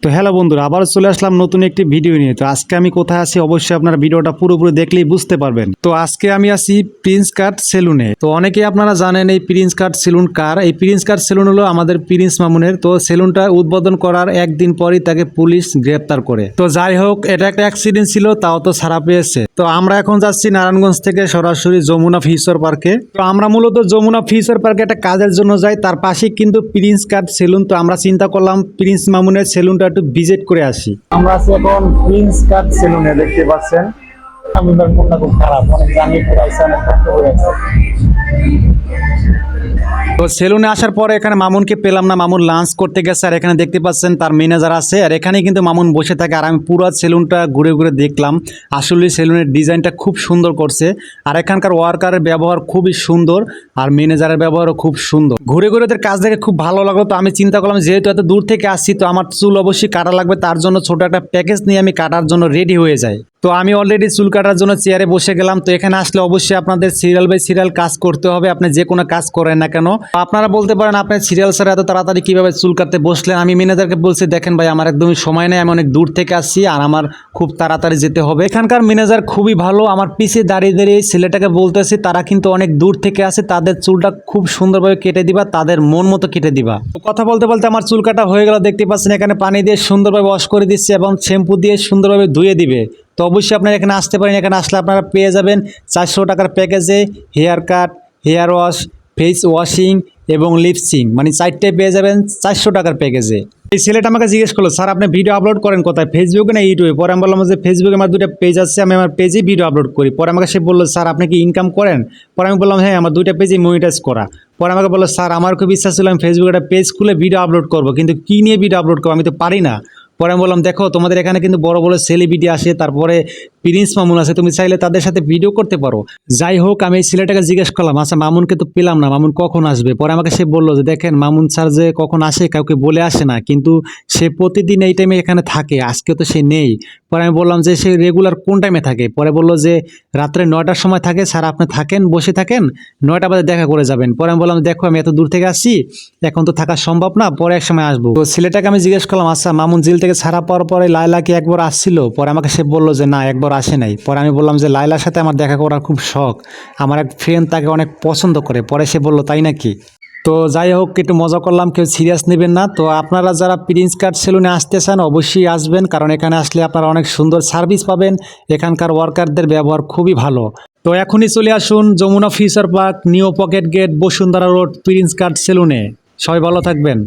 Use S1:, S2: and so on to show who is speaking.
S1: তো হ্যালো বন্ধুরা, আবার চলে আসলাম নতুন একটি ভিডিও নিয়ে। তো আজকে আমি কোথায় আছি অবশ্যই আপনারা ভিডিওটা পুরোপুরি দেখলেই বুঝতে পারবেন। তো আজকে আমি আছি প্রিন্স কাট সেলুনে। তো অনেকেই আপনারা জানেন এই প্রিন্স কাট সেলুন কার। এই প্রিন্স কাট সেলুন হলো আমাদের প্রিন্স মামুনের। তো সেলুনটা উদ্বোধন করার একদিন পরই তাকে পুলিশ গ্রেপ্তার করে। তো যাই হোক, এটা একটা অ্যাক্সিডেন্ট ছিল, তাও তো ছাড়া পেয়েছে। তো আমরা এখন যাচ্ছি নারায়ণগঞ্জ থেকে সরাসরি যমুনা ফিউচার পার্কে। তো আমরা মূলত যমুনা ফিউচার পার্কে একটা কাজের জন্য যাই, তার পাশে কিন্তু প্রিন্স কাট সেলুন। তো আমরা চিন্তা করলাম প্রিন্স মামুনের সেলুনটা একটু ভিজিট করে আসি।
S2: আমরা আছি এখন প্রিন্স কাট সেলুনে, দেখতে পাচ্ছেন। আমার মনটা খুব খারাপ, অনেক জানি পড়াইছে, অনেক কষ্ট করেছে।
S1: তো সেলুনে আসার পরে এখানে মামুনকে পেলাম না, মামুন লাঞ্চ করতে গেছে। আর এখানে দেখতে পাচ্ছেন তার ম্যানেজার আছে, আর এখানে কিন্তু মামুন বসে থাকে। আর আমি পুরো সেলুনটা ঘুরে ঘুরে দেখলাম। আসলে সেলুনের ডিজাইনটা খুব সুন্দর করছে, আর এখানকার ওয়ার্কারের ব্যবহার খুবই সুন্দর, আর ম্যানেজারের ব্যবহারও খুব সুন্দর। ঘুরে ঘুরে ওদের কাজ দেখে খুব ভালো লাগলো। তো আমি চিন্তা করলাম যেহেতু এত দূর থেকে আসছি, তো আমার চুল অবশ্যই কাটা লাগবে, তার জন্য ছোট একটা প্যাকেজ নিয়ে আমি কাটার জন্য রেডি হয়ে যাই। তো আমি অলরেডি চুল কাটার জন্য চেয়ারে বসে গেলাম। তো এখানে আসলে অবশ্যই আপনাদের সিরিয়াল বাই সিরিয়াল কাজ করতে হবে, আপনি যে কোনো কাজ করেন না কেন। আপনারা বলতে পারেন আপনার সিরিয়াল ছাড়া এত তাড়াতাড়ি কীভাবে চুল কাটতে বসলেন। আমি ম্যানেজারকে বলছি, দেখেন ভাই, আমার একদমই সময় নেই, আমি অনেক দূর থেকে আসছি, আর আমার খুব তাড়াতাড়ি যেতে হবে। এখানকার ম্যানেজার খুবই ভালো। আমার পিছে দাঁড়িয়ে দাঁড়িয়ে ছেলেটাকে বলতেছি, তারা কিন্তু অনেক দূর থেকে আসে, তাদের চুলটা খুব সুন্দরভাবে কেটে দিবা, তাদের মন মতো কেটে দিবা। তো কথা বলতে বলতে আমার চুল কাটা হয়ে গেল। দেখতে পাচ্ছেন এখানে পানি দিয়ে সুন্দরভাবে ওয়াশ করে দিচ্ছে এবং শ্যাম্পু দিয়ে সুন্দরভাবে ধুয়ে দিবে। তো অবশ্যই আপনারা এখানে আসতে পারেন। এখানে আসলে আপনারা পেয়ে যাবেন 400 টাকার প্যাকেজে hair cut, hair wash, face washing এবং লিপসিং, মানে 4টাই পেয়ে যাবেন 400 টাকার প্যাকেজে। এই ছেলেটা আমাকে জিজ্ঞেস করলো, স্যার আপনি ভিডিও আপলোড করেন কোথায়, ফেসবুকে না ইউটিউবে? পরে আমি বললাম যে ফেসবুকে আমার 2টা পেজ আছে, আমি আমার পেজেই ভিডিও আপলোড করি। পরে আমাকে সে বললো, স্যার আপনি কি ইনকাম করেন? পরে আমি বললাম হ্যাঁ, আমার 2টা পেজই মনিটাইজ করা। পরে আমাকে বললো, স্যার আমার খুব ইচ্ছা ছিল আমি ফেসবুকে একটা পেজ খুলে ভিডিও আপলোড করবো, কিন্তু কী নিয়ে ভিডিও আপলোড করবো, আমি তো পারি না। পরে আমি বললাম, দেখো তোমাদের এখানে কিন্তু বড় বড় সেলিব্রিটি আসে, তারপরে প্রিন্স মামুন আছে, তুমি চাইলে তাদের সাথে ভিডিও করতে পারো। যাই হোক, আমি এই ছেলেটাকে জিজ্ঞেস করলাম, আচ্ছা মামুনকে তো পেলাম না, মামুন কখন আসবে? পরে আমাকে সে বললো যে দেখেন, মামুন স্যার যে কখন আসে কাউকে বলে আসে না, কিন্তু সে প্রতিদিন এই টাইমে এখানে থাকে, আজকে তো সে নেই। পরে আমি বললাম যে সে রেগুলার কোন টাইমে থাকে? পরে বললো যে রাত্রে 9টার সময় থাকে। স্যার আপনি থাকেন, বসে থাকেন, 9টা বাজে দেখা করে যাবেন। পরে আমি বললাম, দেখো আমি এত দূর থেকে আসছি, এখন তো থাকা সম্ভব না, পরে এক সময় আসবো। তো ছেলেটাকে আমি জিজ্ঞেস করলাম, আচ্ছা মামুন জেল থেকে ছাড়া পাওয়ার পরে লায়লা কি একবার আসছিল? পরে আমাকে সে বললো যে না, একবার আসে নাই। পরে আমি বললাম যে লায়লার সাথে আমার দেখা করার খুব শখ, আমার এক ফ্রেন্ড তাকে অনেক পছন্দ করে। পরে সে বললো তাই নাকি? তো যাই হোক, একটু মজা করলাম, কেউ সিরিয়াস নেবেন না। তো আপনারা যারা প্রিন্স কাট সেলুনে আসতে চান অবশ্যই আসবেন, কারণ এখানে আসলে আপনারা অনেক সুন্দর সার্ভিস পাবেন। এখানকার ওয়ার্কারদের ব্যবহার খুবই ভালো। তো এখনই চলে আসুন Jamuna future park, new pocket gate, Bashundhara road, prince cut সেলুনে। সবাই ভালো থাকবেন।